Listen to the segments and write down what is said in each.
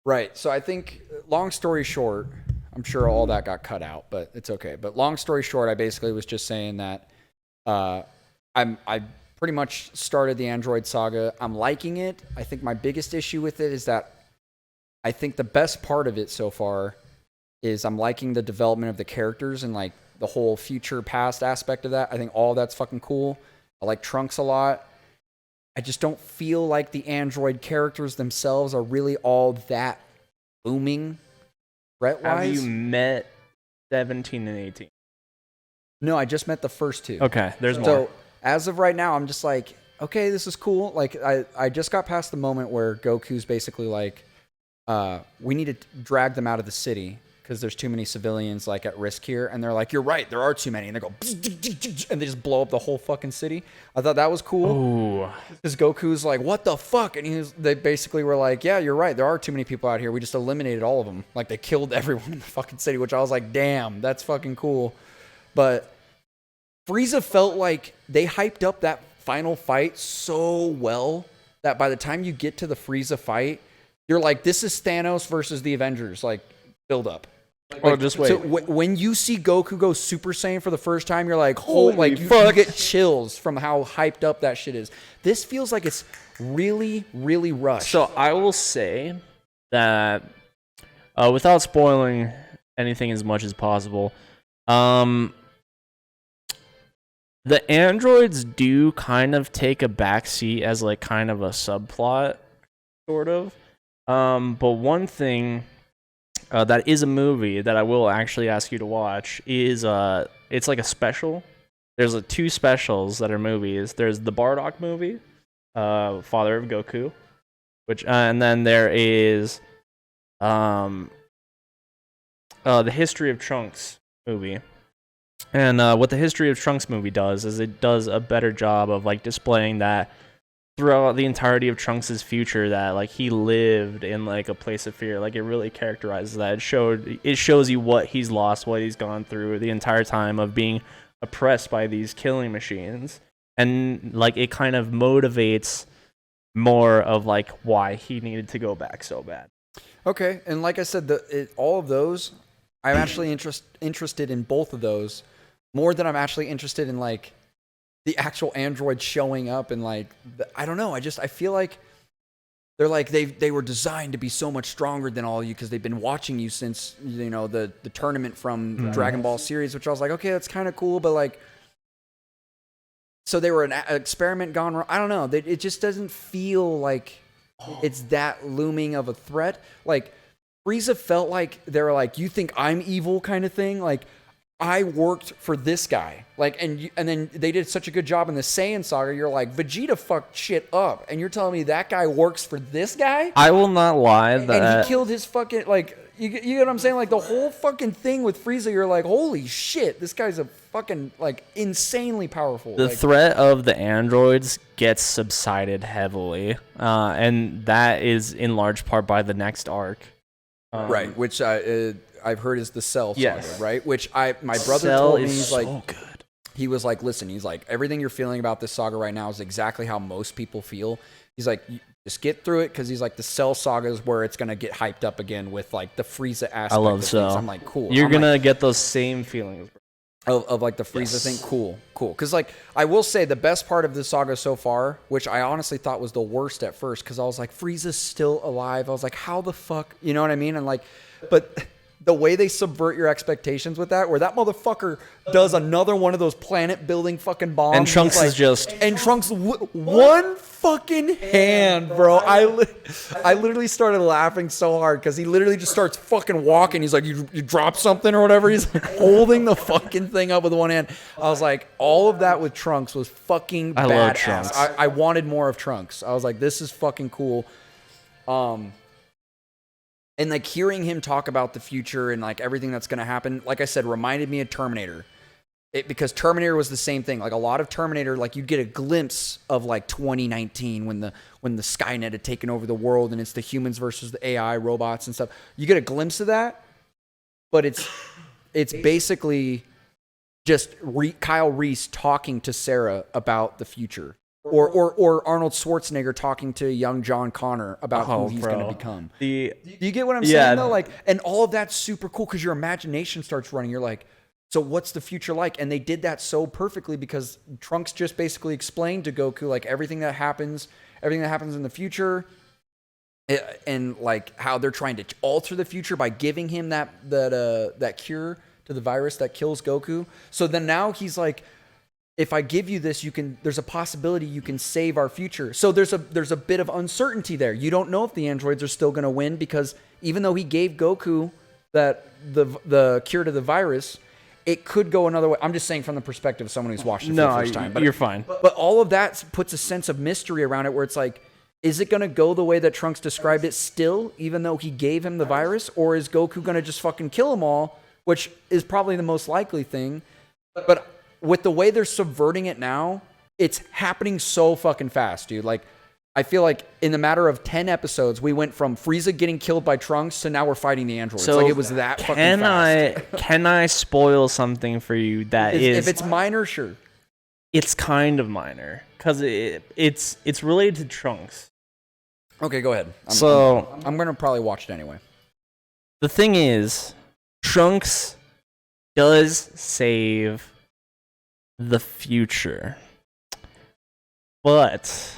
Right. So I think, long story short, I'm sure all that got cut out, but it's okay. But long story short, I basically was just saying that uh, I pretty much started the Android saga. I'm liking it. I think my biggest issue with it is that I think the best part of it so far is I'm liking the development of the characters and like the whole future past aspect of that. I think all that's fucking cool. I like Trunks a lot. I just don't feel like the Android characters themselves are really all that booming threat Have wise. you met 17 and 18? No, I just met the first two. Okay, there's more. So as of right now, I'm just like, okay, this is cool. Like I just got past the moment where Goku's basically like, we need to drag them out of the city because there's too many civilians like at risk here. And they're like, you're right, there are too many. And they go, and they just blow up the whole fucking city. I thought that was cool. Ooh. Because Goku's like, what the fuck? And they basically were like, yeah, you're right. There are too many people out here. We just eliminated all of them. Like they killed everyone in the fucking city, which I was like, damn, that's fucking cool. But Frieza felt like they hyped up that final fight so well that by the time you get to the Frieza fight, you're like, this is Thanos versus the Avengers, like, build up. Or just wait. So when you see Goku go Super Saiyan for the first time, you're like, like you get chills from how hyped up that shit is. This feels like it's really, really rushed. So I will say that without spoiling anything as much as possible, the androids do kind of take a backseat as like kind of a subplot, sort of. But one thing that is a movie that I will actually ask you to watch is it's like a special. There's two specials that are movies. There's the Bardock movie, Father of Goku, which and then there is the History of Trunks movie. And what the History of Trunks movie does is it does a better job of like displaying that throughout the entirety of Trunks' future that like he lived in like a place of fear. Like it really characterizes that. It shows you what he's lost, what he's gone through the entire time of being oppressed by these killing machines. And like it kind of motivates more of like why he needed to go back so bad. Okay, and like I said, all of those, I'm actually interested in both of those more than I'm actually interested in like the actual android showing up and like I don't know. I feel like they're like they were designed to be so much stronger than all of you because they've been watching you since the tournament from the Dragon Ball series, which I was like, okay, that's kind of cool, but like, so they were an experiment gone wrong. I don't know. It just doesn't feel like it's that looming of a threat. Like Frieza felt like they were like, you think I'm evil kind of thing. Like I worked for this guy. Like, and then they did such a good job in the Saiyan saga. You're like, Vegeta fucked shit up, and you're telling me that guy works for this guy? I will not lie that and he killed his fucking like. You get what I'm saying? Like the whole fucking thing with Frieza, you're like, holy shit, this guy's a fucking like insanely powerful. The like, threat of the androids gets subsided heavily, and that is in large part by the next arc. Right, which I've heard is the Cell saga, Yes. right? Which my brother Cell told me, is he's so like, good. he was like, listen, he's like, everything you're feeling about this saga right now is exactly how most people feel. He's like, just get through it, because he's like, the Cell saga is where it's gonna get hyped up again with like the Frieza aspect. I love of Cell. things. I'm like, cool. You're I'm gonna like, get those same feelings. of like the Frieza thing. Cool. Because like I will say the best part of this saga so far, which I honestly thought was the worst at first, because I was like, Frieza's still alive. I was like, how the fuck, you know what I mean? And like, but the way they subvert your expectations with that, where that motherfucker does another one of those planet building fucking bombs, And Trunks like, is just and Trunks one fucking hand, bro. I literally started laughing so hard because he literally just starts fucking walking. He's like, you drop something or whatever. He's like holding the fucking thing up with one hand. I was like, all of that with Trunks was fucking badass. I love Trunks. I wanted more of Trunks. I was like, this is fucking cool. And like hearing him talk about the future and like everything that's going to happen, like I said, reminded me of Terminator. Because Terminator was the same thing. Like a lot of Terminator, like you'd get a glimpse of like 2019 when the Skynet had taken over the world and it's the humans versus the AI robots and stuff. You get a glimpse of that, but it's basically just Kyle Reese talking to Sarah about the future. or Arnold Schwarzenegger talking to young John Connor about who he's going to become. Do you get what I'm saying though? Like, and all of that's super cool because your imagination starts running. You're like, so what's the future like? And they did that so perfectly because Trunks just basically explained to Goku like everything that happens in the future, and like how they're trying to alter the future by giving him that cure to the virus that kills Goku. So then now he's like, if I give you this, there's a possibility you can save our future. So there's a bit of uncertainty there. You don't know if the androids are still going to win because even though he gave Goku the cure to the virus, it could go another way. I'm just saying from the perspective of someone who's watched it for the first time. But you're fine. But all of that puts a sense of mystery around it where it's like, is it going to go the way that Trunks described it still, even though he gave him the virus? Or is Goku going to just fucking kill them all, which is probably the most likely thing. But with the way they're subverting it now, it's happening so fucking fast, dude. Like, I feel like in the matter of 10 episodes, we went from Frieza getting killed by Trunks to now we're fighting the androids. So like, it was that fucking fast. Can I spoil something for you that if it's minor, sure. It's kind of minor because it's related to Trunks. Okay, go ahead. I'm gonna probably watch it anyway. The thing is, Trunks does save the future, but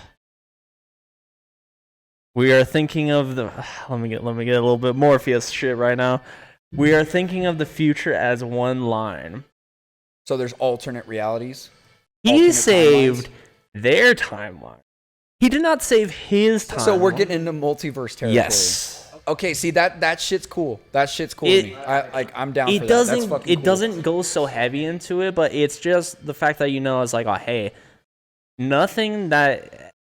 we are thinking of the. Let me get a little bit Morpheus shit right now. We are thinking of the future as one line. So there's alternate realities. He saved their timeline. He did not save his timeline. So we're getting into multiverse territory. Yes. Okay. See that shit's cool. That shit's cool to me. I'm down for that. That's fucking cool. It doesn't go so heavy into it, but it's just the fact that it's like, oh hey, nothing that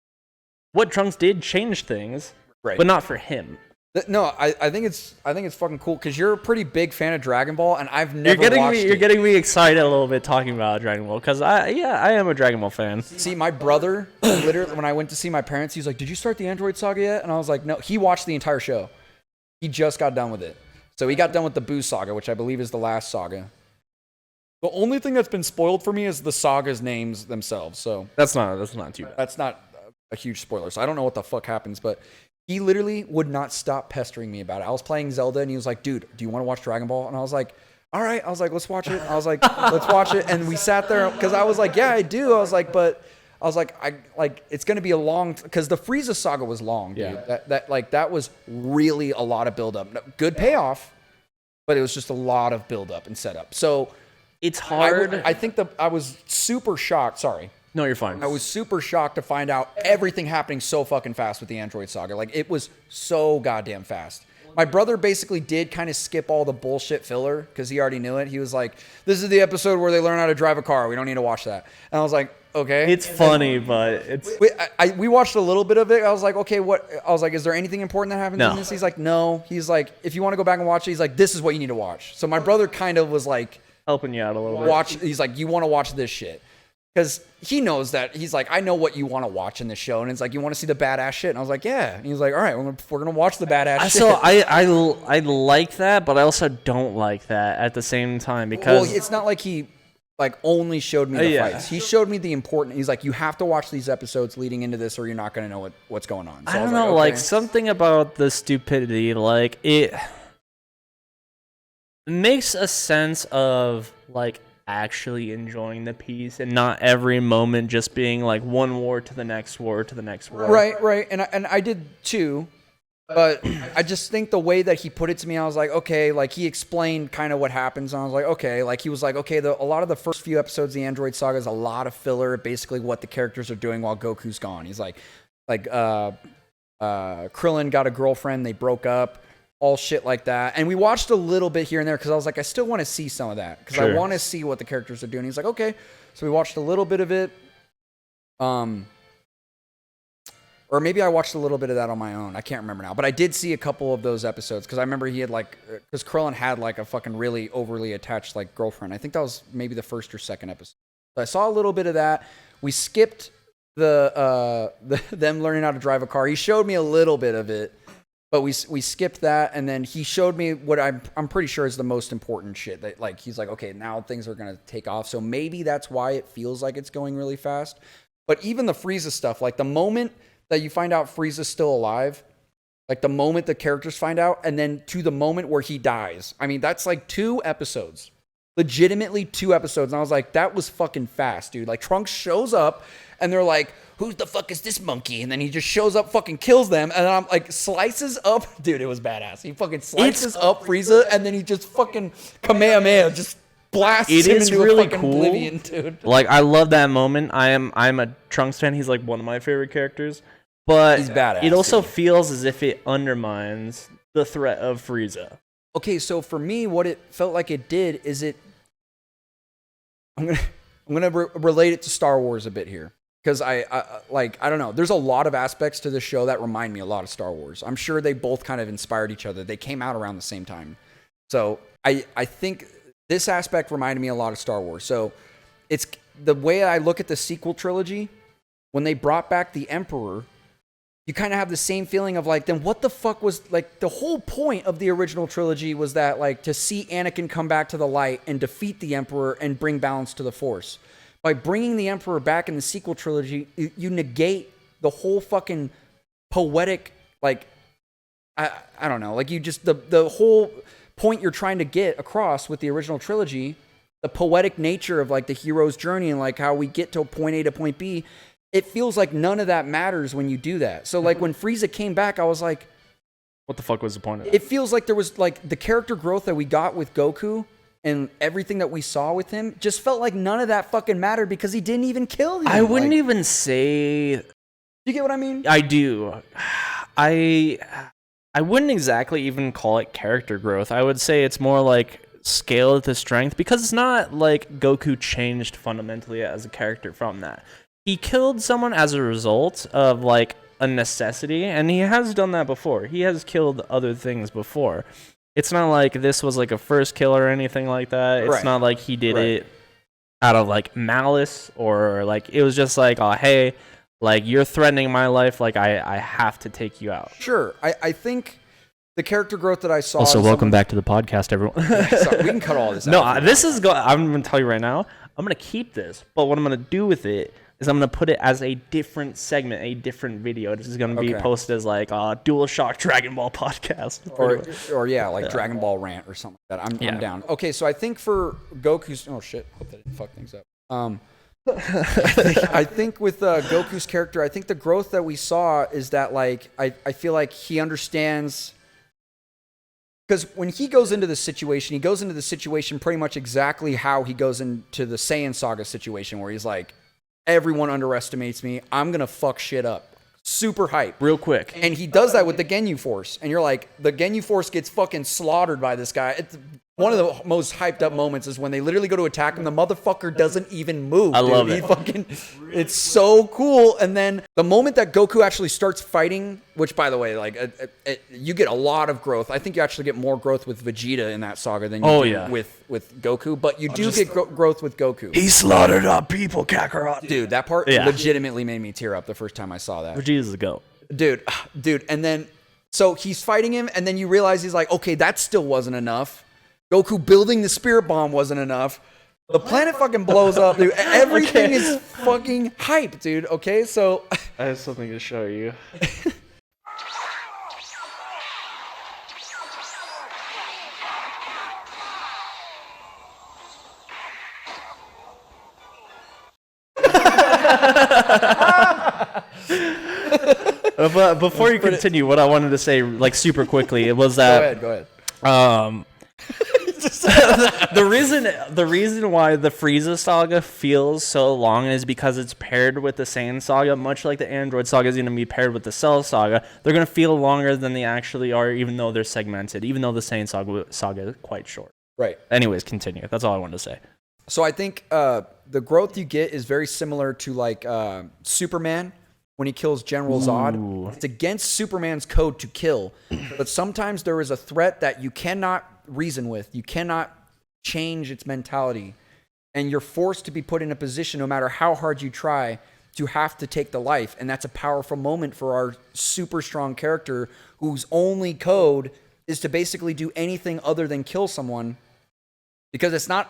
what Trunks did changed things, right? But not for him. No, I think it's fucking cool because you're a pretty big fan of Dragon Ball, and I've never watched it. You're getting me excited a little bit talking about Dragon Ball because I am a Dragon Ball fan. See, my brother, literally, when I went to see my parents, he was like, "Did you start the Android Saga yet?" And I was like, "No." He watched the entire show. He just got done with it. So he got done with the Buu Saga, which I believe is the last saga. The only thing that's been spoiled for me is the saga's names themselves. So that's not too bad. That's not a huge spoiler. So I don't know what the fuck happens, but he literally would not stop pestering me about it. I was playing Zelda, and he was like, "Dude, do you want to watch Dragon Ball?" And I was like, "All right." I was like, "Let's watch it." I was like, "Let's watch it." And we sat there because I was like, "Yeah, I do." I was like, it's gonna be a long because the Frieza saga was long, dude. Yeah. That was really a lot of buildup. Good payoff, but it was just a lot of buildup and setup. So it's hard. I think I was super shocked. Sorry. No, you're fine. I was super shocked to find out everything happening so fucking fast with the Android Saga. Like, it was so goddamn fast. My brother basically did kind of skip all the bullshit filler because he already knew it. He was like, "This is the episode where they learn how to drive a car. We don't need to watch that." And I was like, "Okay." It's funny, but it's... We watched a little bit of it. I was like, "Okay, what?" I was like, "Is there anything important that happens in this?" He's like, "No." He's like, "If you want to go back and watch it," he's like, "This is what you need to watch." So my brother kind of was like... helping you out a little bit. He's like, "You want to watch this shit." Because he knows that. He's like, "I know what you want to watch in this show." And it's like, "You want to see the badass shit?" And I was like, "Yeah." And he's like, "All right, we're going to watch the badass shit." So I like that, but I also don't like that at the same time because... Well, it's not like he only showed me the fights. He showed me the important... He's like, "You have to watch these episodes leading into this or you're not going to know what's going on." So I don't know, like something about the stupidity, like it makes a sense of like actually enjoying the piece and not every moment just being like one war to the next war to the next war. Right. And I did too, but I just think the way that he put it to me, I was like, okay, like he explained kind of what happens, and I was like, okay, like he was like, okay, a lot of the first few episodes of the Android Saga is a lot of filler, basically what the characters are doing while Goku's gone. He's like Krillin got a girlfriend, they broke up. All shit like that. And we watched a little bit here and there because I was like, I still want to see some of that because I want to see what the characters are doing. He's like, okay. So we watched a little bit of it. Or maybe I watched a little bit of that on my own. I can't remember now. But I did see a couple of those episodes because I remember he had because Krillin had like a fucking really overly attached like girlfriend. I think that was maybe the first or second episode. So I saw a little bit of that. We skipped the them learning how to drive a car. He showed me a little bit of it. But we skipped that, and then he showed me what I'm pretty sure is the most important shit. That like he's like, okay, now things are gonna take off. So maybe that's why it feels like it's going really fast. But even the Frieza stuff, like the moment that you find out Frieza's still alive, like the moment the characters find out, and then to the moment where he dies. I mean, that's like 2 episodes. Legitimately 2 episodes. And I was like, that was fucking fast, dude. Like Trunks shows up and they're like, who the fuck is this monkey? And then he just shows up, fucking kills them. And I'm like, slices up. Dude, it was badass. He fucking slices up Frieza and then he just fucking Kamehameha just blasts him into really a fucking cool. oblivion, dude. Like, I love that moment. I'm a Trunks fan. He's like one of my favorite characters. But He's badass, it also dude. feels as if it undermines the threat of Frieza. Okay, so for me, what it felt like it did is I'm gonna relate it to Star Wars a bit here. Because I don't know. There's a lot of aspects to the show that remind me a lot of Star Wars. I'm sure they both kind of inspired each other. They came out around the same time. So I think this aspect reminded me a lot of Star Wars. So it's the way I look at the sequel trilogy, when they brought back the Emperor, you kind of have the same feeling of like, then what the fuck was, like, the whole point of the original trilogy was that, like, to see Anakin come back to the light and defeat the Emperor and bring balance to the Force. By bringing the Emperor back in the sequel trilogy, you negate the whole fucking poetic, like, I don't know, like, you just, the whole point you're trying to get across with the original trilogy, the poetic nature of, like, the hero's journey and, like, how we get to point A to point B, it feels like none of that matters when you do that. So, like, when Frieza came back, I was like, What the fuck was the point of it feels like there was, like, the character growth that we got with Goku and everything that we saw with him just felt like none of that fucking mattered because he didn't even kill him. I wouldn't like, even say you get what I mean? I do. I wouldn't exactly even call it character growth. I would say it's more like scale to strength because it's not like Goku changed fundamentally as a character from that. He killed someone as a result of like a necessity, and he has done that before. He has killed other things before. It's not like this was like a first kill or anything like that. It's Right. not like he did it out of like malice or like it was just like, oh hey, like you're threatening my life, like I have to take you out. Sure. I think the character growth that I saw. Also, in welcome back to the podcast, everyone. Sorry, we can cut all this out. No, this is I'm going to tell you right now. I'm going to keep this, but what I'm going to do with it is I'm going to put it as a different segment, a different video. This is going to be Okay. posted as like DualShock Dragon Ball podcast. Or yeah, like Dragon Ball rant or something like that. I'm down. Okay, so I think for Goku's, oh shit, hope that didn't fuck things up. I think with Goku's character, I think the growth that we saw is that like I feel like he understands, because when he goes into this situation, he goes into the situation pretty much exactly how he goes into the Saiyan Saga situation, where he's like, everyone underestimates me. I'm gonna fuck shit up. Super hype. Real quick. And he does that with the Ginyu Force. And you're like, the Ginyu Force gets fucking slaughtered by this guy. It's one of the most hyped up moments is when they literally go to attack him. The motherfucker doesn't even move. I love He it. fucking, it's so cool. And then the moment that Goku actually starts fighting, which by the way, like you get a lot of growth. I think you actually get more growth with Vegeta in that saga than you do with Goku. But you do get growth with Goku. He slaughtered our people, Kakarot. Dude, that part Yeah. legitimately made me tear up the first time I saw that. Vegeta's a goat. Dude, and then, so he's fighting him, and then you realize he's like, okay, that still wasn't enough. Goku building the spirit bomb wasn't enough. The planet fucking blows up, dude. Everything is fucking hype, dude. Okay, so I have something to show you. But before you continue, what I wanted to say, like super quickly, it was that go ahead. the reason why the Frieza saga feels so long is because it's paired with the Saiyan saga, much like the Android saga is going to be paired with the Cell saga. They're going to feel longer than they actually are, even though they're segmented. Even though the Saiyan saga is quite short. Right. Anyways, continue. That's all I wanted to say. So I think the growth you get is very similar to like Superman when he kills General Zod. It's against Superman's code to kill, but sometimes there is a threat that you cannot reason with. You cannot change its mentality, and you're forced to be put in a position, no matter how hard you try, to have to take the life. And that's a powerful moment for our super strong character whose only code is to basically do anything other than kill someone. Because it's not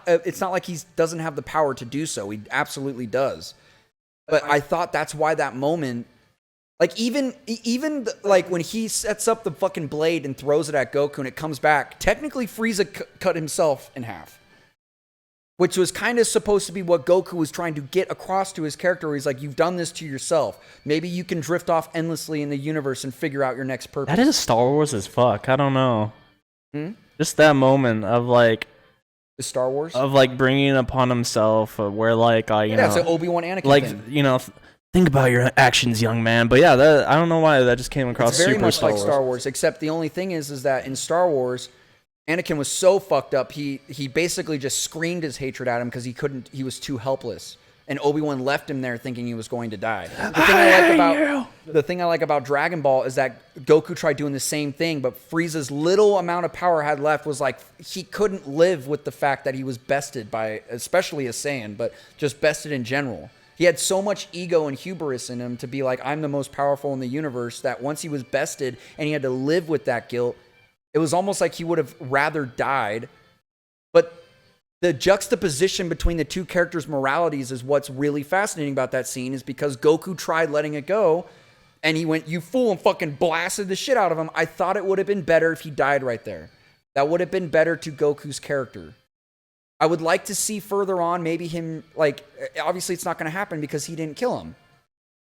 like he doesn't have the power to do so. He absolutely does. But I thought that's why that moment, like like when he sets up the fucking blade and throws it at Goku and it comes back, technically Frieza cut himself in half. Which was kind of supposed to be what Goku was trying to get across to his character. Where he's like, you've done this to yourself. Maybe you can drift off endlessly in the universe and figure out your next purpose. That is Star Wars as fuck. I don't know. Just that moment of like the Star Wars of like bringing it upon himself, where like you know, it's an Obi-Wan Anakin like thing. you know, think about your actions, young man. But yeah, that I don't know why that just came across it's very super much Star like Wars. Star Wars, except the only thing is that in Star Wars, Anakin was so fucked up. He basically just screamed his hatred at him because he was too helpless. And Obi-Wan left him there thinking he was going to die. The thing I like about Dragon Ball is that Goku tried doing the same thing, but Frieza's little amount of power had left was like he couldn't live with the fact that he was bested by, especially a Saiyan, but just bested in general. He had so much ego and hubris in him to be like, I'm the most powerful in the universe, that once he was bested and he had to live with that guilt, it was almost like he would have rather died. But the juxtaposition between the two characters' moralities is what's really fascinating about that scene, is because Goku tried letting it go and he went, you fool, and fucking blasted the shit out of him. I thought it would have been better if he died right there. That would have been better to Goku's character. I would like to see further on, maybe him, like, obviously it's not going to happen because he didn't kill him.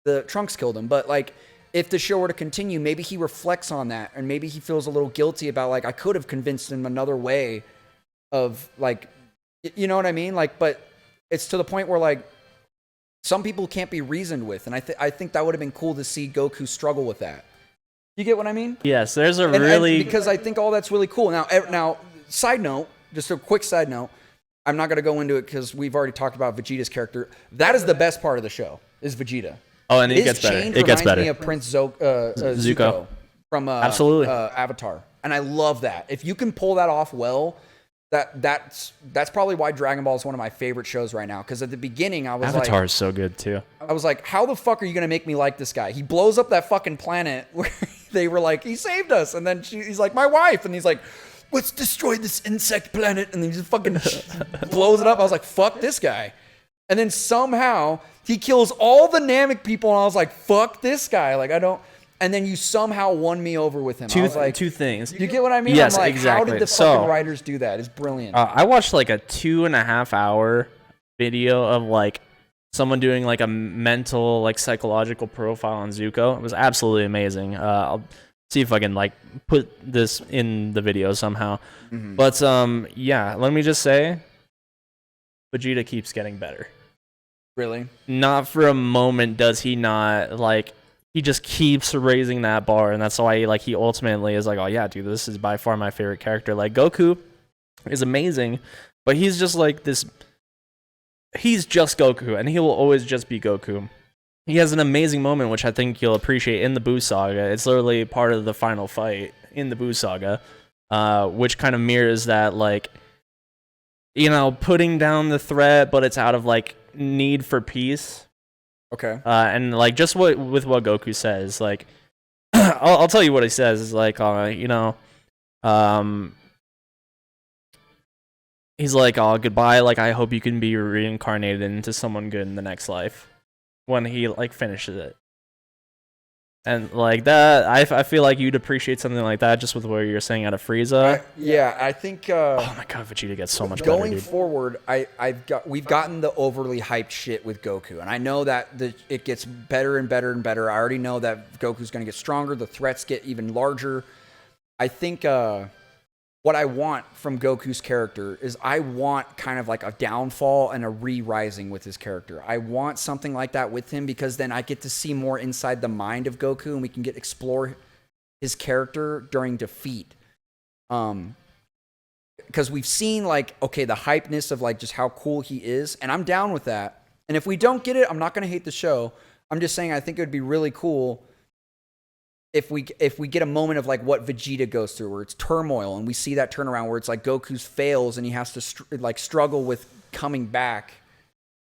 The Trunks killed him. But, like, if the show were to continue, maybe he reflects on that and maybe he feels a little guilty about, like, I could have convinced him another way of, like, you know what I mean? Like, but it's to the point where, like, some people can't be reasoned with. And I think that would have been cool to see Goku struggle with that. You get what I mean? Yes, there's a And because I think all that's really cool. Now, side note, just a quick side note. I'm not going to go into it because we've already talked about Vegeta's character. That is the best part of the show, is Vegeta. Oh, and it His gets better. change It gets reminds better. me of Prince Zuko from Absolutely. Avatar. And I love that. If you can pull that off well, that's probably why Dragon Ball is one of my favorite shows right now. Because at the beginning, I was Avatar is so good too. I was like, how the fuck are you going to make me like this guy? He blows up that fucking planet where they were like, he saved us. And then he's like, my wife. And he's like, let's destroy this insect planet. And he just fucking blows it up. I was like, fuck this guy. And then somehow he kills all the Namek people. And I was like, fuck this guy. Like, I don't. And then you somehow won me over with him. I was like, two things. you get what I mean? Yes, I'm like, exactly. How did the fucking writers do that? It's brilliant. I watched like a 2.5 hour video of like someone doing like a mental, like psychological profile on Zuko. It was absolutely amazing. I'll see if I can like put this in the video somehow. Mm-hmm. But yeah, let me just say, Vegeta keeps getting better. Really? Not for a moment does he not, like, he just keeps raising that bar, and that's why he ultimately is like, oh yeah, dude, this is by far my favorite character. Like, Goku is amazing, but he's just like this, he's just Goku, and he will always just be Goku. He has an amazing moment, which I think you'll appreciate in the Buu Saga. It's literally part of the final fight in the Buu Saga, which kind of mirrors that, like, you know, putting down the threat, but it's out of, like, need for peace. Okay. And like just with what Goku says, like I'll tell you what he says is like, you know, he's like, oh, goodbye. Like, I hope you can be reincarnated into someone good in the next life, when he like finishes it. And like that, I feel like you'd appreciate something like that just with what you're saying out of Frieza. I think. Oh my god, Vegeta gets so much better, going dude. forward, we've gotten the overly hyped shit with Goku, and I know that it gets better and better and better. I already know that Goku's going to get stronger. The threats get even larger. I think what I want from Goku's character is I want kind of like a downfall and a re-rising with his character. I want something like that with him, because then I get to see more inside the mind of Goku, and we can explore his character during defeat. Because we've seen, like, okay, the hypeness of like just how cool he is, and I'm down with that. And if we don't get it, I'm not going to hate the show. I'm just saying I think it would be really cool if we get a moment of like what Vegeta goes through, where it's turmoil, and we see that turnaround where it's like Goku's fails and he has to struggle with coming back.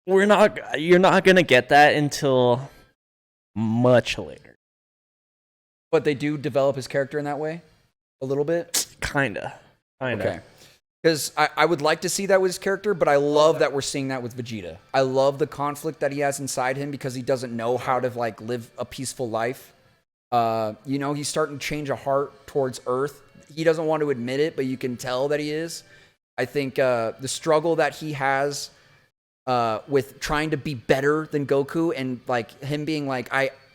You're not gonna get that until much later. But they do develop his character in that way a little bit. Kinda. Okay. Because I would like to see that with his character, but I love that we're seeing that with Vegeta. I love the conflict that he has inside him because he doesn't know how to like live a peaceful life. You know, he's starting to change a heart towards Earth. He doesn't want to admit it, but you can tell that he is. I think the struggle that he has with trying to be better than Goku and like him being like,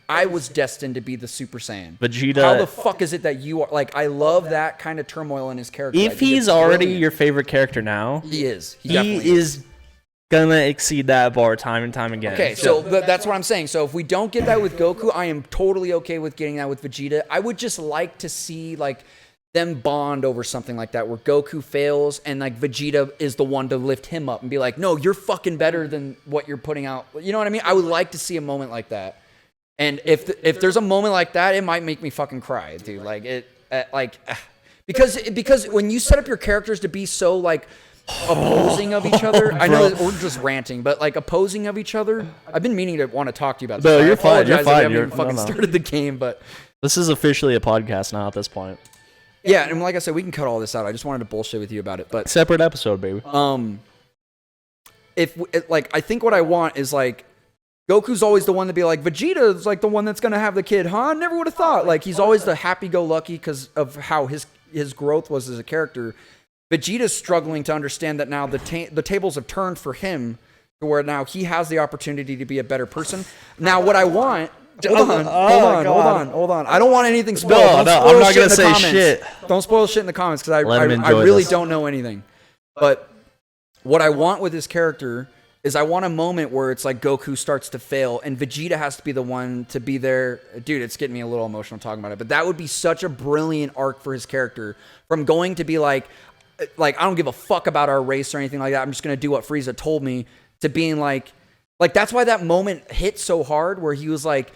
I was destined to be the Super Saiyan. Vegeta. How the fuck is it that you are? Like, I love that kind of turmoil in his character. If he's already your favorite character now, he is. He is gonna exceed that bar time and time again. Okay, so that's what I'm saying. So if we don't get that with Goku, I am totally okay with getting that with Vegeta. I would just like to see like them bond over something like that, where Goku fails and like Vegeta is the one to lift him up and be like, "No, you're fucking better than what you're putting out." You know what I mean? I would like to see a moment like that. And if there's a moment like that, it might make me fucking cry, dude. Like because when you set up your characters to be so like opposing of each other, I know we're just ranting, but like opposing of each other. I've been meaning to want to talk to you about this. No, you're fine. You're I fine. haven't even fucking started the game, but this is officially a podcast now at this point. Yeah, and like I said, we can cut all this out. I just wanted to bullshit with you about it, but separate episode, baby. I think what I want is like. Goku's always the one to be like, Vegeta's like the one that's going to have the kid, huh? I never would have thought. Like, he's always the happy-go-lucky because of how his growth was as a character. Vegeta's struggling to understand that now the tables have turned for him to where now he has the opportunity to be a better person. Now, what I want... Hold on. I don't want anything spoiled. No, I'm not going to say shit. Don't spoil shit in the comments because I really don't know anything. But what I want with his character... is I want a moment where it's like Goku starts to fail and Vegeta has to be the one to be there. Dude, it's getting me a little emotional talking about it, but that would be such a brilliant arc for his character from going to be like I don't give a fuck about our race or anything like that. I'm just going to do what Frieza told me to being like that's why that moment hit so hard where he was like,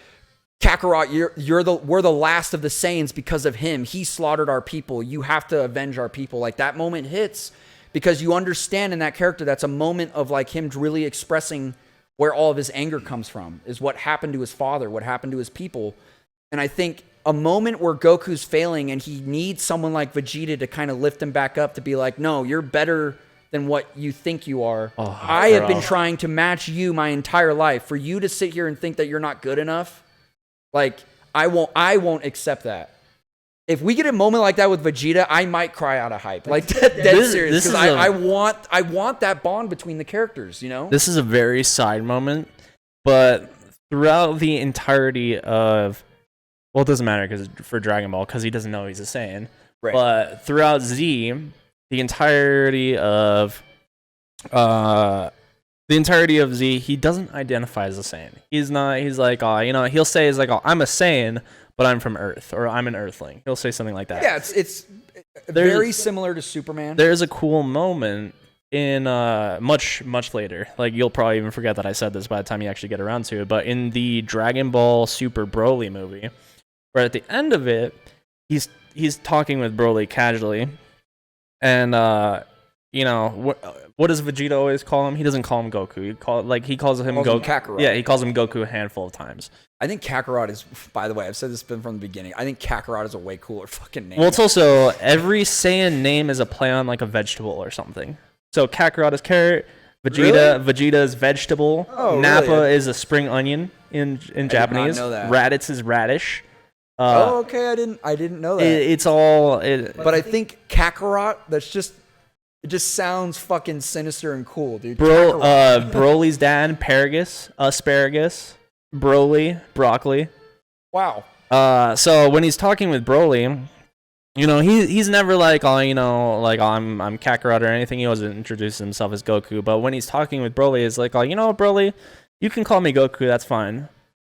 Kakarot, we're the last of the Saiyans because of him. He slaughtered our people. You have to avenge our people. Like that moment hits. Because you understand in that character, that's a moment of like him really expressing where all of his anger comes from, is what happened to his father, what happened to his people. And I think a moment where Goku's failing and he needs someone like Vegeta to kind of lift him back up to be like, no, you're better than what you think you are. I have been trying to match you my entire life. For you to sit here and think that you're not good enough, like I won't accept that. If we get a moment like that with Vegeta, I might cry out of hype. Like dead serious, because I want that bond between the characters. You know, this is a very side moment, but throughout the entirety of, well, it doesn't matter because for Dragon Ball, because he doesn't know he's a Saiyan. Right. But throughout Z, the entirety of Z, he doesn't identify as a Saiyan. He's not. He's like, he'll say, "Is like, I'm a Saiyan, but I'm from Earth," or "I'm an Earthling." He'll say something like that. Yeah, it's very similar to Superman. There's a cool moment in much later. Like you'll probably even forget that I said this by the time you actually get around to it. But in the Dragon Ball Super Broly movie, where at the end of it, he's talking with Broly casually, and what does Vegeta always call him? He doesn't call him Goku. He calls him Goku. Kakarot. Yeah, he calls him Goku a handful of times. I think Kakarot is, by the way, I've said this from the beginning. I think Kakarot is a way cooler fucking name. Well, it's also every Saiyan name is a play on like a vegetable or something. So Kakarot is carrot, Vegeta is vegetable, Nappa is a spring onion in Japanese. Did not know that. Raditz is radish. Okay, I didn't know that. It's all. But I think Kakarot. It just sounds fucking sinister and cool, dude. Broly's dad, asparagus, Broly, broccoli. Wow. So when he's talking with Broly, he's never like, I'm Kakarot or anything. He wasn't introducing himself as Goku. But when he's talking with Broly, it's like, Broly, you can call me Goku, that's fine,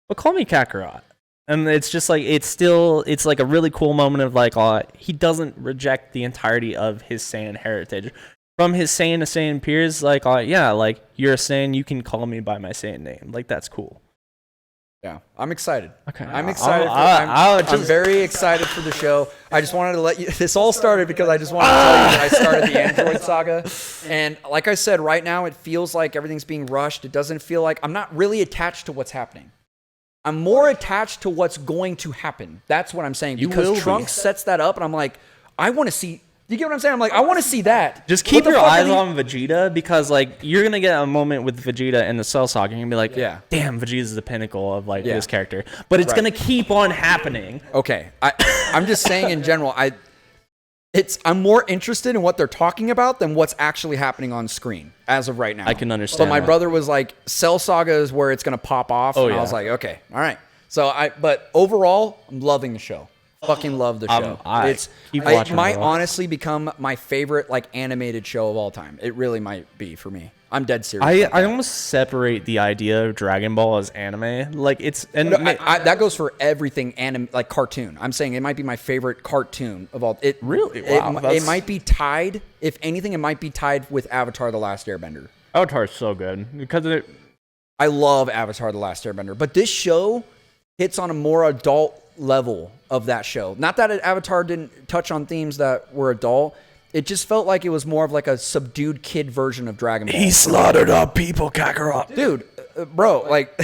but call me Kakarot. And it's just like, it's like a really cool moment of like, he doesn't reject the entirety of his Saiyan heritage. From his Saiyan to Saiyan peers, like, you're a Saiyan, you can call me by my Saiyan name. Like, that's cool. Yeah, I'm excited. Okay. I'm excited. I'm very excited for the show. I just wanted to let you, this all started because I just wanted to tell you that I started the Android saga. And like I said, right now it feels like everything's being rushed. It doesn't feel like, I'm not really attached to what's happening. I'm more attached to what's going to happen. That's what I'm saying. Because Trunks sets that up, and I'm like, I want to see You get what I'm saying? I'm like, I want to see that. Just What keep the your fuck are eyes they- on Vegeta because like you're gonna get a moment with Vegeta in the Cell Saga. You're gonna be like, Yeah. damn, Vegeta's the pinnacle of like Yeah. this character. But it's Right. gonna keep on happening. Okay, I'm just saying in general, I'm more interested in what they're talking about than what's actually happening on screen as of right now. I can understand But my that. brother was like, Cell Saga is where it's gonna pop off. Oh, and I yeah. was like, okay, all right. But overall, I'm loving the show. Fucking love the show. Keep watching, It might bro. honestly become my favorite like animated show of all time. It really might be for me. I'm dead serious. I about that. almost separate the idea of Dragon Ball as anime. Like it's and No, that goes for everything like cartoon. I'm saying it might be my favorite cartoon of all. It Really? It, Wow, it that's- might be tied. If anything, it might be tied with Avatar: The Last Airbender. Avatar's so good because it. I love Avatar: The Last Airbender, but this show hits on a more adult level of that show. Not that Avatar didn't touch on themes that were adult. It just felt like it was more of like a subdued kid version of Dragon Ball. slaughtered our people, Kakarot. Dude, bro, like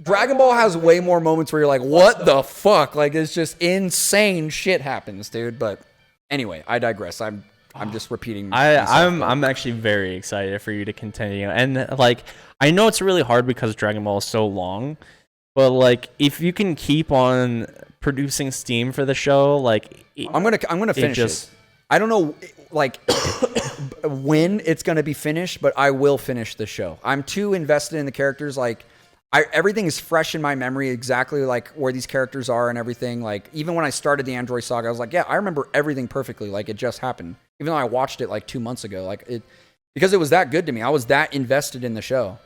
Dragon Ball has way more moments where you're like, what the fuck? Like it's just insane shit happens, dude. But anyway, I digress. I'm just repeating. myself. I'm actually very excited for you to continue. And like I know it's really hard because Dragon Ball is so long, but like if you can keep on producing steam for the show, like I'm gonna finish it. I don't know like when it's gonna be finished, but I will finish the show. I'm too invested in the characters. Like everything is fresh in my memory, exactly like where these characters are and everything. Like even when I started the Android Saga, I was like, yeah, I remember everything perfectly. Like it just happened. Even though I watched it like 2 months ago, like because it was that good to me. I was that invested in the show.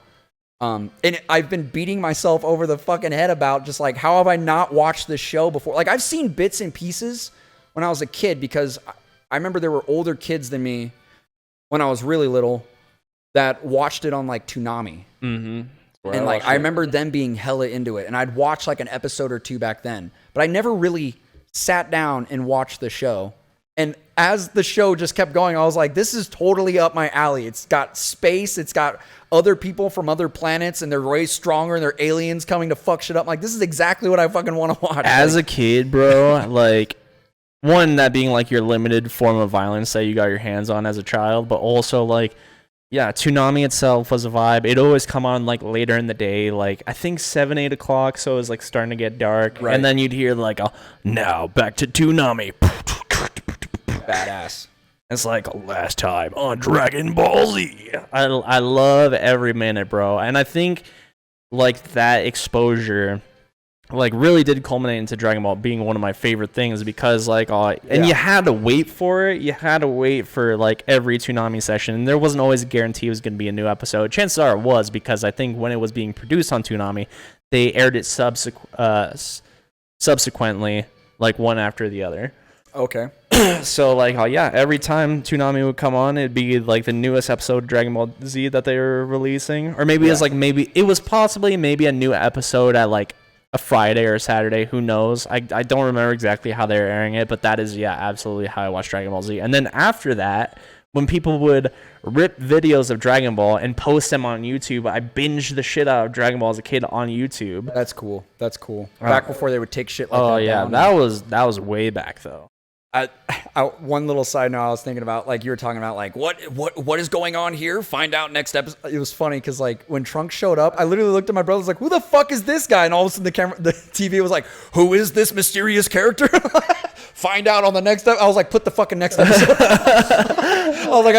And I've been beating myself over the fucking head about just like, how have I not watched this show before? Like I've seen bits and pieces when I was a kid because I remember there were older kids than me when I was really little that watched it on like Toonami. mm-hmm. And like I remember them being hella into it. And I'd watch like an episode or two back then. But I never really sat down and watched the show. And as the show just kept going, I was like, this is totally up my alley. It's got space, it's got other people from other planets, and they're way stronger and they're aliens coming to fuck shit up. I'm like, this is exactly what I fucking want to watch. As a kid, bro, like one, that being like your limited form of violence that you got your hands on as a child, but also like, yeah, Toonami itself was a vibe. It always come on like later in the day, like I think 7, 8 o'clock, so it was like starting to get dark. Right. And then you'd hear like now back to Toonami. Badass. It's like last time on Dragon Ball Z. I love every minute, bro. And I think like that exposure like really did culminate into Dragon Ball being one of my favorite things because like and you had to wait for it. You had to wait for like every Toonami session. And there wasn't always a guarantee it was going to be a new episode. Chances are it was because I think when it was being produced on Toonami, they aired it subsequently like one after the other. Okay. So like yeah, every time Toonami would come on, it'd be like the newest episode of Dragon Ball Z that they were releasing, or maybe it's like maybe it was possibly maybe a new episode at like a Friday or a Saturday. Who knows? I don't remember exactly how they were airing it, but that is absolutely how I watched Dragon Ball Z. And then after that, when people would rip videos of Dragon Ball and post them on YouTube, I binged the shit out of Dragon Ball as a kid on YouTube. That's cool. That's cool. Back before they would take shit like Oh that yeah, down. that was way back though. One little side note I was thinking about, like you were talking about, like what is going on here? Find out next episode. It was funny because like when Trunks showed up, I literally looked at my brother, was like, "Who the fuck is this guy?" And all of a sudden the TV was like, "Who is this mysterious character?" Find out on the next episode. I was like, "Put the fucking next episode." I was like,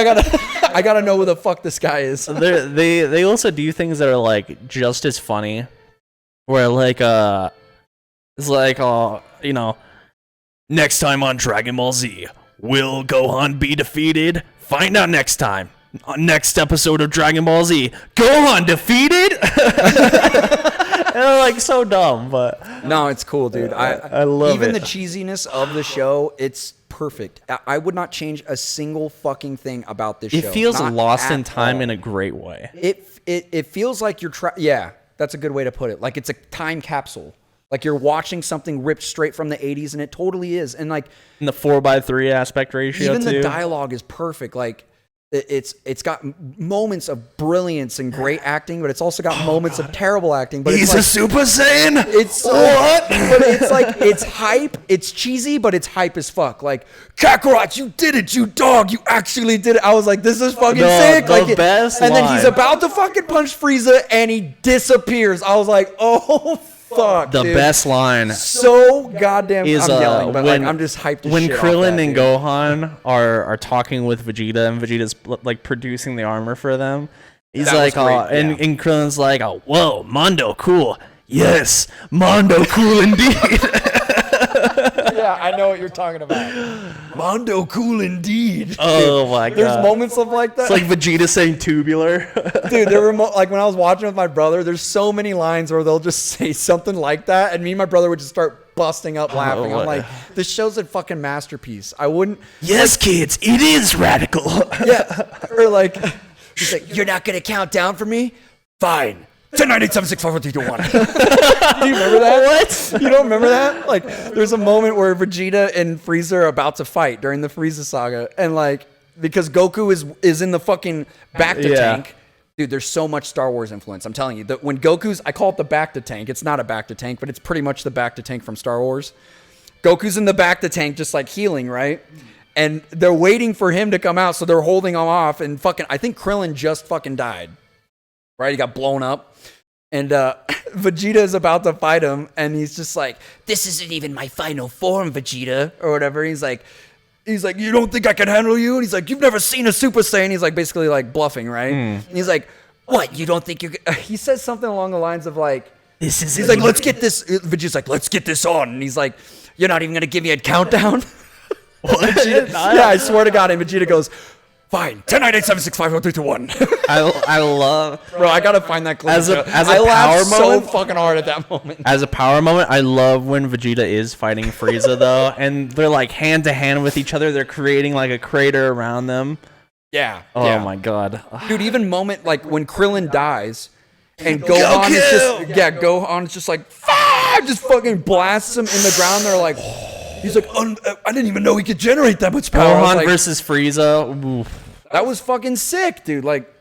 I gotta know who the fuck this guy is. They also do things that are like just as funny, where like it's like you know. Next time on Dragon Ball Z, will Gohan be defeated? Find out next time. On next episode of Dragon Ball Z, Gohan defeated? They're like so dumb, but No, it's cool, dude. I love even it. the cheesiness of the show. It's perfect. I would not change a single fucking thing about this show. it feels Not lost in at time all. in a great way. It feels like you're yeah, that's a good way to put it. Like it's a time capsule. Like you're watching something ripped straight from the 80s, and it totally is. And like And the 4:3 aspect ratio even too. the dialogue is perfect. Like it's got moments of brilliance and great acting, but it's also got moments of terrible acting. But He's it's like, a Super Saiyan. it's what? But it's like it's hype. It's cheesy, but it's hype as fuck. Like Kakarot, you did it, you dog. You actually did it. I was like, this is fucking sick. The Like best and then he's line. about to fucking punch Frieza, and he disappears. I was like, oh fuck. The dude. best line So goddamn. is I'm yelling, but when like, I'm just hyped. As when shit off Krillin that, and dude. Gohan are talking with Vegeta, and Vegeta's like producing the armor for them. He's That like, was great, and Krillin's like, oh, whoa, Mondo, cool. Yes, Mondo, cool indeed. Yeah, I know what you're talking about. Mondo cool indeed. Oh my god. There's moments of like that. It's like Vegeta saying tubular. Dude, there were like when I was watching with my brother, there's so many lines where they'll just say something like that, and me and my brother would just start busting up laughing. I'm what- like, this show's a fucking masterpiece. I wouldn't. Yes, kids, it is radical. Yeah. Or like, he's like, you're not gonna count down for me? Fine. 10, 9, 8, 7, 6, 5, 4, 3, 2, 1. Do you remember that? What? You don't remember that? Like, there's a moment where Vegeta and Frieza are about to fight during the Frieza saga, and like, because Goku is in the fucking back to tank. Dude, there's so much Star Wars influence. I'm telling you. When Goku's, I call it the back to tank. It's not a back to tank, but it's pretty much the back to tank from Star Wars. Goku's in the back to tank, just like healing, right? And they're waiting for him to come out, so they're holding him off. And fucking, I think Krillin just fucking died. Right? He got blown up. And Vegeta is about to fight him, and he's just like, "This isn't even my final form, Vegeta," or whatever. He's like, "You don't think I can handle you?" And he's like, "You've never seen a Super Saiyan." He's like, basically like bluffing, right? And he's like, "What? You don't think you?" He says something along the lines of like, This is "He's like, let's get this." Vegeta's like, "Let's get this on," and he's like, "You're not even gonna give me a countdown." Vegeta, yeah, I swear to God, and Vegeta goes, "Fine, 10, 9, 8, 7, 6, 5, 4, 3, 2, 1." I love Bro, I gotta find that clip. As a I power laughed so moment- fucking hard at that moment. as a power moment. I love when Vegeta is fighting Frieza though, and they're like hand to hand with each other. They're creating like a crater around them. Yeah. Oh yeah. my god. Dude, even moment like when Krillin dies and Gohan is just Gohan is just like just fucking blasts him in the ground. They're like, he's like, I didn't even know he could generate that much power. I was Gohan like, versus Frieza. Oof. that was fucking sick, dude. Like,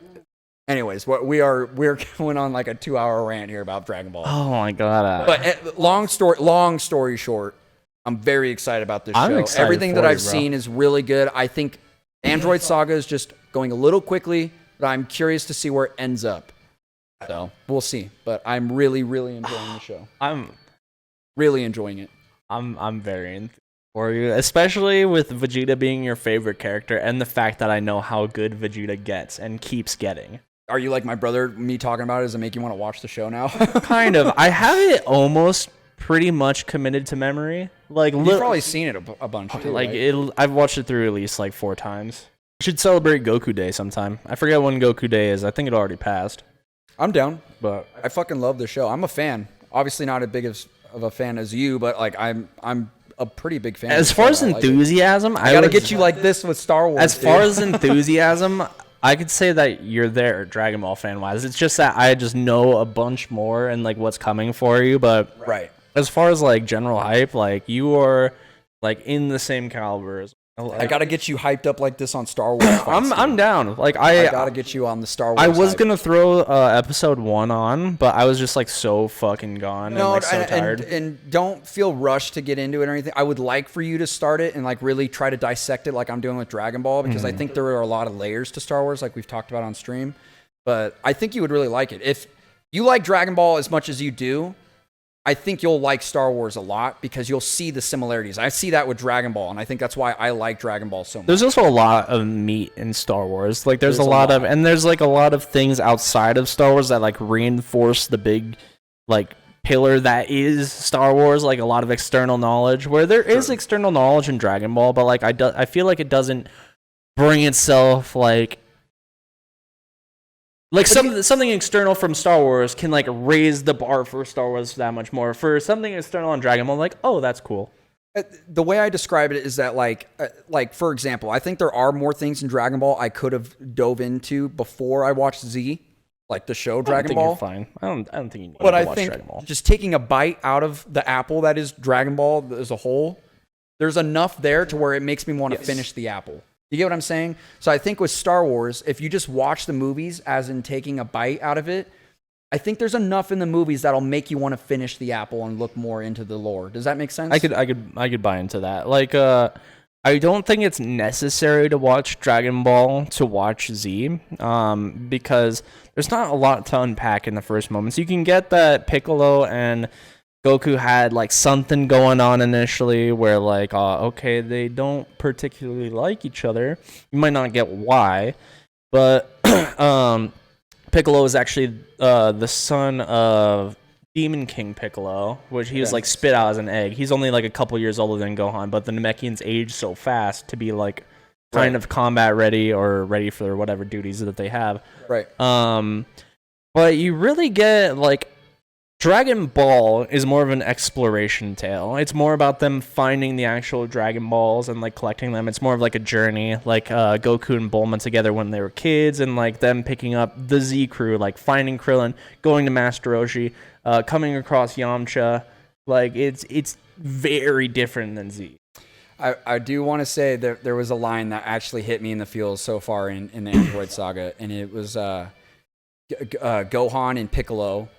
anyways, we're going on like a 2-hour rant here about Dragon Ball. Oh my god. But long story short, I'm very excited about this I'm show. excited Everything for that you, I've bro. seen is really good. I think Android Saga is just going a little quickly, but I'm curious to see where it ends up. So we'll see. But I'm really, really enjoying the show. I'm Really enjoying it. very enthused for you, especially with Vegeta being your favorite character and the fact that I know how good Vegeta gets and keeps getting. Are you like my brother? Me talking about it, does it make you want to watch the show now? Kind of. I have it almost pretty much committed to memory. Like You've probably seen it a bunch too, like right? I've watched it through at least like 4 times. Should celebrate Goku Day sometime. I forget when Goku Day is. I think it already passed. I'm down. But I fucking love the show. I'm a fan. Obviously not as big of a fan as you, but like I'm a pretty big fan. as of the far show. as I like it. enthusiasm, I gotta would- get you like this with Star Wars. As far dude. as enthusiasm, I could say that you're there, Dragon Ball fan wise. It's just that I just know a bunch more and like what's coming for you. But right. as far as like general hype, like you are like in the same caliber as. I gotta get you hyped up like this on Star Wars. I'm down. Like I gotta get you on the Star Wars. I was hype. gonna throw episode 1 on, but I was just like so fucking gone and like so tired. and don't feel rushed to get into it or anything. I would like for you to start it and like really try to dissect it like I'm doing with Dragon Ball because I think there are a lot of layers to Star Wars like we've talked about on stream. But I think you would really like it. If you like Dragon Ball as much as you do, I think you'll like Star Wars a lot because you'll see the similarities. I see that with Dragon Ball, and I think that's why I like Dragon Ball so much. There's also a lot of meat in Star Wars. Like there's a There's a lot lot. and there's like a lot of things outside of Star Wars that like reinforce the big like pillar that is Star Wars, like a lot of external knowledge where there is external knowledge in Dragon Ball, but like I feel like it doesn't bring itself like something external from Star Wars can like raise the bar for Star Wars that much more. For something external on Dragon Ball, like, oh, that's cool. The way I describe it is that like for example, I think there are more things in Dragon Ball I could have dove into before I watched Z, like the show I Dragon think Ball. you're fine. I don't think you need But to I watch think Dragon Ball. just taking a bite out of the apple that is Dragon Ball as a whole, there's enough there to where it makes me want to finish the apple. You get what I'm saying? So I think with Star Wars, if you just watch the movies as in taking a bite out of it, I think there's enough in the movies that'll make you want to finish the apple and look more into the lore. Does that make sense? I could buy into that. Like, I don't think it's necessary to watch Dragon Ball to watch Z, because there's not a lot to unpack in the first moments. You can get that Piccolo and Goku had like something going on initially where like, okay, they don't particularly like each other. You might not get why, but Piccolo is actually the son of Demon King Piccolo, which he was like spit out as an egg. He's only like a couple years older than Gohan, but the Namekians age so fast to be like kind of combat ready or ready for whatever duties that they have. Right. But you really get like Dragon Ball is more of an exploration tale. It's more about them finding the actual Dragon Balls and like collecting them. It's more of like a journey, like Goku and Bulma together when they were kids, and like them picking up the Z crew, like finding Krillin, going to Master Roshi, coming across Yamcha. Like it's very different than Z. I do want to say that there was a line that actually hit me in the feels so far in the Android saga, and it was Gohan and Piccolo.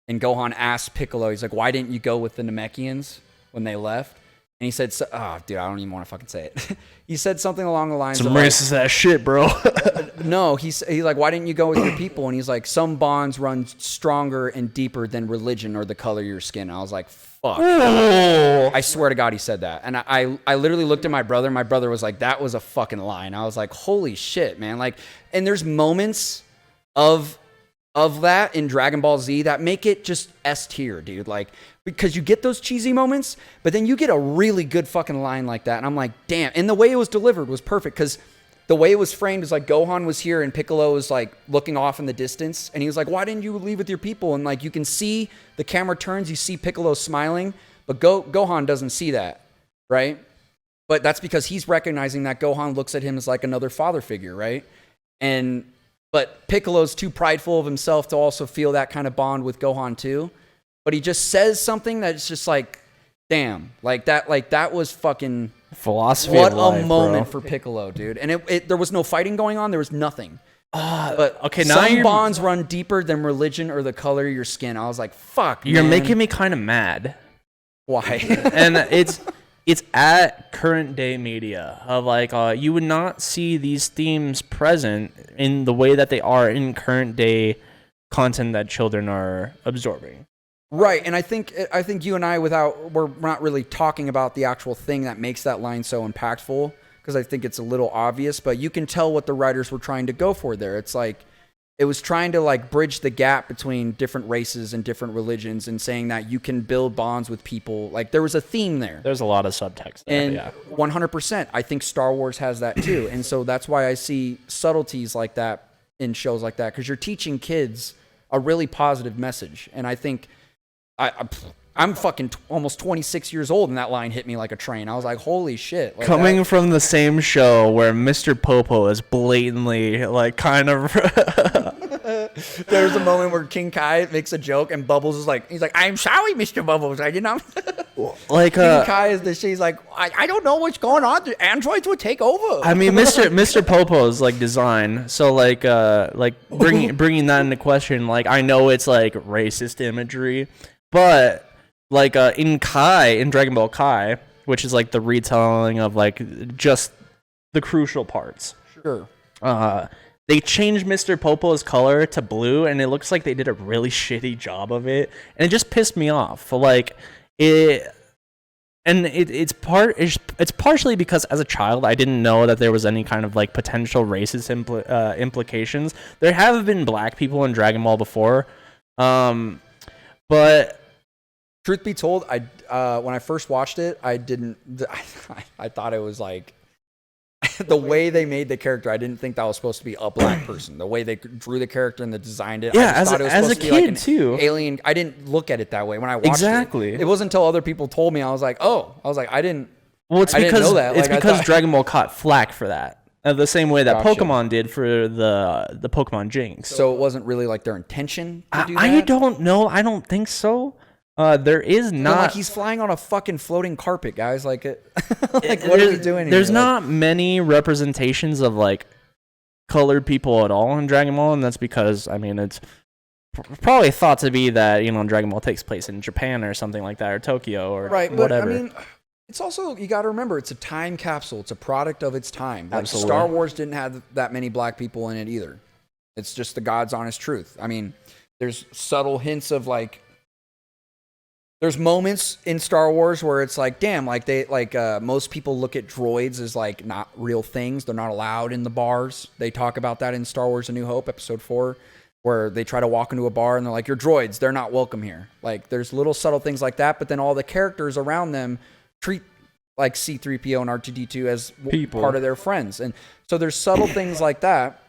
And Gohan asked Piccolo, he's like, why didn't you go with the Namekians when they left? And he said, dude, I don't even want to fucking say it. He said something along the lines Some of racist ass shit, bro. no, he's like, why didn't you go with your people? And he's like, some bonds run stronger and deeper than religion or the color of your skin. And I was like, fuck. I swear to God he said that. And I literally looked at my brother. My brother was like, that was a fucking line. I was like, holy shit, man. Like, and there's moments of that in Dragon Ball Z that make it just S tier, dude. Like, because you get those cheesy moments, but then you get a really good fucking line like that. And I'm like, damn. And the way it was delivered was perfect, because the way it was framed is like Gohan was here and Piccolo was like looking off in the distance. And he was like, why didn't you leave with your people? And like, you can see the camera turns, you see Piccolo smiling, but Gohan doesn't see that, right? But that's because he's recognizing that Gohan looks at him as like another father figure, right? But Piccolo's too prideful of himself to also feel that kind of bond with Gohan too. But he just says something that's just like, damn, like that was fucking philosophy. What of life, a moment bro. for Piccolo, dude. And there was no fighting going on. There was nothing. But okay, now some bonds run deeper than religion or the color of your skin. I was like, fuck, you're man. making me kind of mad. Why? And it's at current day media of like you would not see these themes present in the way that they are in current day content that children are absorbing. Right, and I think you and I, we're not really talking about the actual thing that makes that line so impactful, because I think it's a little obvious, but you can tell what the writers were trying to go for there. It's like, it was trying to like bridge the gap between different races and different religions, and saying that you can build bonds with people. Like, there was a theme there. There's a lot of subtext there, And yeah. 100%, I think Star Wars has that too. And so that's why I see subtleties like that in shows like that, because you're teaching kids a really positive message. And I think I'm fucking almost 26 years old, and that line hit me like a train. I was like, holy shit. Like, coming from the same show where Mr. Popo is blatantly like kind of there's a moment where King Kai makes a joke and Bubbles is like, he's like, I'm sorry, Mr. Bubbles. I did not. like King Kai is the she's like, I don't know what's going on. The androids would take over. I mean, Mr. Popo's like design, so like bringing that into question. Like, I know it's like racist imagery, but like in Dragon Ball Kai, which is like the retelling of like just the crucial parts. Sure. They changed Mr. Popo's color to blue, and it looks like they did a really shitty job of it, and it just pissed me off. Like it's partially because as a child I didn't know that there was any kind of like potential racist implications. There have been black people in Dragon Ball before, but truth be told, when I first watched it, I thought it was like the way they made the character. I didn't think that was supposed to be a black person. The way they drew the character and they designed it. Yeah, I just thought it was as supposed a to be like kid an too. Alien. I didn't look at it that way when I watched exactly. it. It wasn't until other people told me I was like, oh, I didn't. Well, it's I because didn't know that. it's Like, because Dragon Ball caught flack for that. The same way that Gotcha. Pokemon did for the Pokemon Jinx. So it wasn't really like their intention to do that? I don't know. I don't think so. There is But, not like he's flying on a fucking floating carpet, guys. Like, like what are we doing here? There's Like, not many representations of like colored people at all in Dragon Ball, and that's because I mean it's probably thought to be that Dragon Ball takes place in Japan or something like that, or Tokyo or right, but whatever. I mean, it's also, you got to remember, it's a time capsule. It's a product of its time. Like, Absolutely. Star Wars didn't have that many black people in it either. It's just the God's honest truth. I mean, there's subtle hints of like, there's moments in Star Wars where it's like, damn, like most people look at droids as like not real things. They're not allowed in the bars. They talk about that in Star Wars: A New Hope, Episode 4, where they try to walk into a bar and they're like, "You're droids. They're not welcome here." Like, there's little subtle things like that. But then all the characters around them treat like C-3PO and R2-D2 as People. part of their friends, and so there's subtle things like that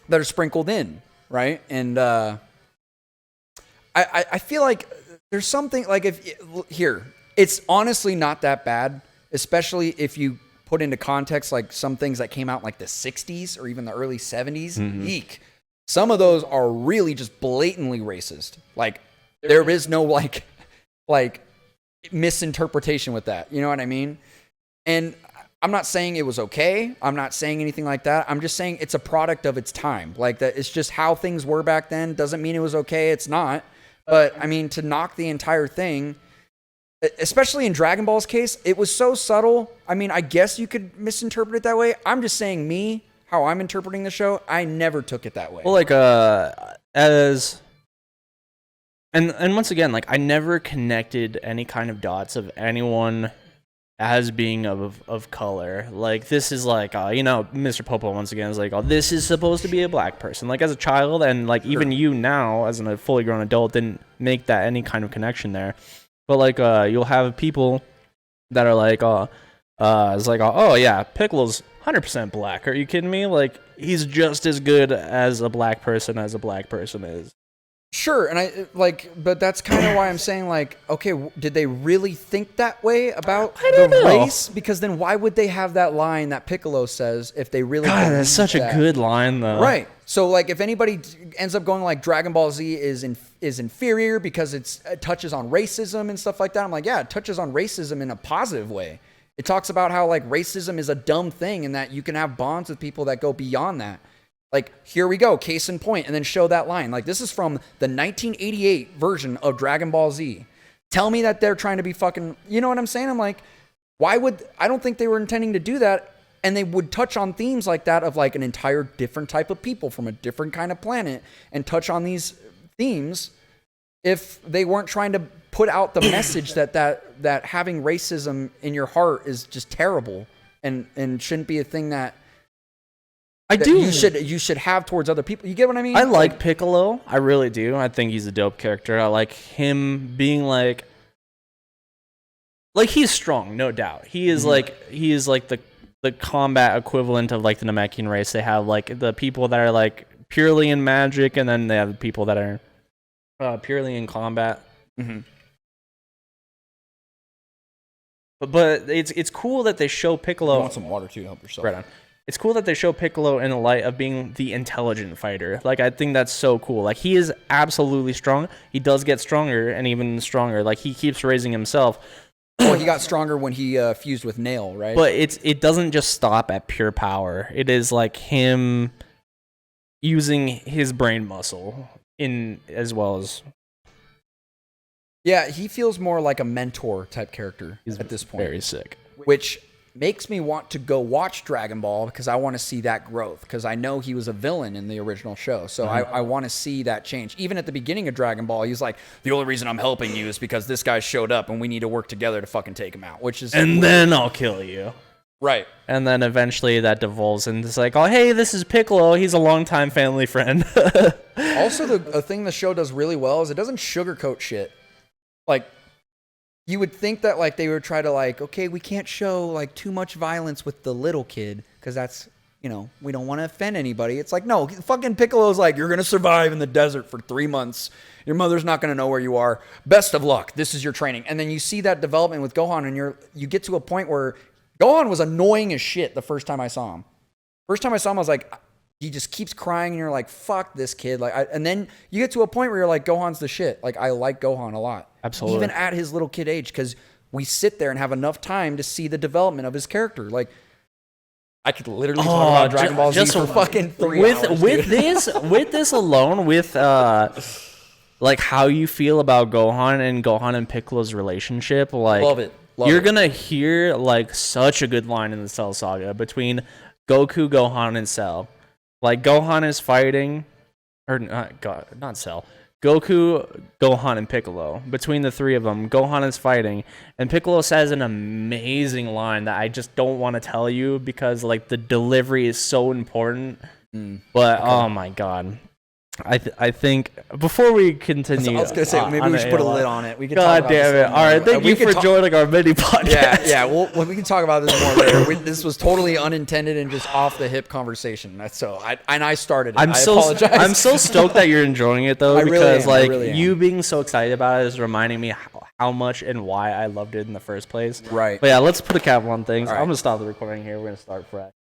that are sprinkled in, right? And I feel like there's something like it's honestly not that bad, especially if you put into context like some things that came out in like the 60s or even the early 70s. Eek. Some of those are really just blatantly racist. Like, there is no like misinterpretation with that. You know what I mean? And I'm not saying it was okay. I'm not saying anything like that. I'm just saying it's a product of its time. Like, that it's just how things were back then. Doesn't mean it was okay. It's not. But I mean, to knock the entire thing, especially in Dragon Ball's case, it was so subtle. I mean, I guess you could misinterpret it that way. I'm just saying how I'm interpreting the show. I never took it that way. Well, like and once again, like I never connected any kind of dots of anyone as being of color. Like, this is like Mr. Popo once again is like, oh, this is supposed to be a black person. Like, as a child, and like even you now as a fully grown adult didn't make that any kind of connection there. But like you'll have people that are like, it's like, oh yeah, Piccolo's 100% black. Are you kidding me? Like, he's just as good as a black person is. Sure, and but that's kind of why I'm saying, like, okay, did they really think that way about the race? Because then why would they have that line that Piccolo says if they really? God, that's such a good line, though. Right. So, like, if anybody ends up going like Dragon Ball Z is inferior because it touches on racism and stuff like that, I'm like, yeah, it touches on racism in a positive way. It talks about how like racism is a dumb thing and that you can have bonds with people that go beyond that. Like, here we go, case in point, and then show that line. Like, this is from the 1988 version of Dragon Ball Z. Tell me that they're trying to be fucking, you know what I'm saying? I'm like, I don't think they were intending to do that, and they would touch on themes like that of like an entire different type of people from a different kind of planet and touch on these themes if they weren't trying to put out the message that having racism in your heart is just terrible and shouldn't be a thing that you should have towards other people. You get what I mean? I like Piccolo. I really do. I think he's a dope character. I like him being like he's strong, no doubt. He is like the combat equivalent of like the Namekian race. They have like the people that are like purely in magic, and then they have the people that are purely in combat. Mm-hmm. But it's cool that they show Piccolo. You want some water too? Help yourself. Right on. It's cool that they show Piccolo in the light of being the intelligent fighter. Like, I think that's so cool. Like, he is absolutely strong. He does get stronger and even stronger. Like, he keeps raising himself. Well, he got stronger when he fused with Nail, right? But it doesn't just stop at pure power. It is like him using his brain muscle in as well as. Yeah, he feels more like a mentor type character at this point. Very sick. Which makes me want to go watch Dragon Ball because I want to see that growth, because I know he was a villain in the original show. So I want to see that change. Even at the beginning of Dragon Ball, he's like, the only reason I'm helping you is because this guy showed up and we need to work together to fucking take him out, which is... And then I'll kill you. Right. And then eventually that devolves into it's like, oh, hey, this is Piccolo. He's a longtime family friend. Also, the thing the show does really well is it doesn't sugarcoat shit. Like, you would think that like they would try to like, okay, we can't show like too much violence with the little kid because that's, we don't want to offend anybody. It's like, no, fucking Piccolo's like, you're going to survive in the desert for 3 months. Your mother's not going to know where you are. Best of luck. This is your training. And then you see that development with Gohan, and you get to a point where Gohan was annoying as shit the first time I saw him. First time I saw him, I was like, he just keeps crying, and you're like, fuck this kid. And then you get to a point where you're like, Gohan's the shit. Like, I like Gohan a lot. Absolutely. Even at his little kid age, because we sit there and have enough time to see the development of his character. Like, I could literally talk about Dragon Ball Z for fucking 3 hours. With this alone, with like how you feel about Gohan and Piccolo's relationship, like Love it. You're gonna hear like such a good line in the Cell Saga between Goku, Gohan, and Cell. Like Gohan is fighting, or not Cell. Goku, Gohan, and Piccolo. Between the three of them, Gohan is fighting, and Piccolo says an amazing line that I just don't want to tell you because like the delivery is so important. But oh my god, I think before we continue, I was gonna say maybe we should put a lid on it. We could God talk about damn this it! All right, thank you for joining our mini podcast. Yeah. We can talk about this more later. This was totally unintended and just off the hip conversation. So I started it. I apologize. I'm so stoked that you're enjoying it though, I really because am. like really you am. being so excited about it is reminding me how much and why I loved it in the first place. Right. But yeah, let's put a cap on things. All right. I'm gonna stop the recording here. We're gonna start fresh.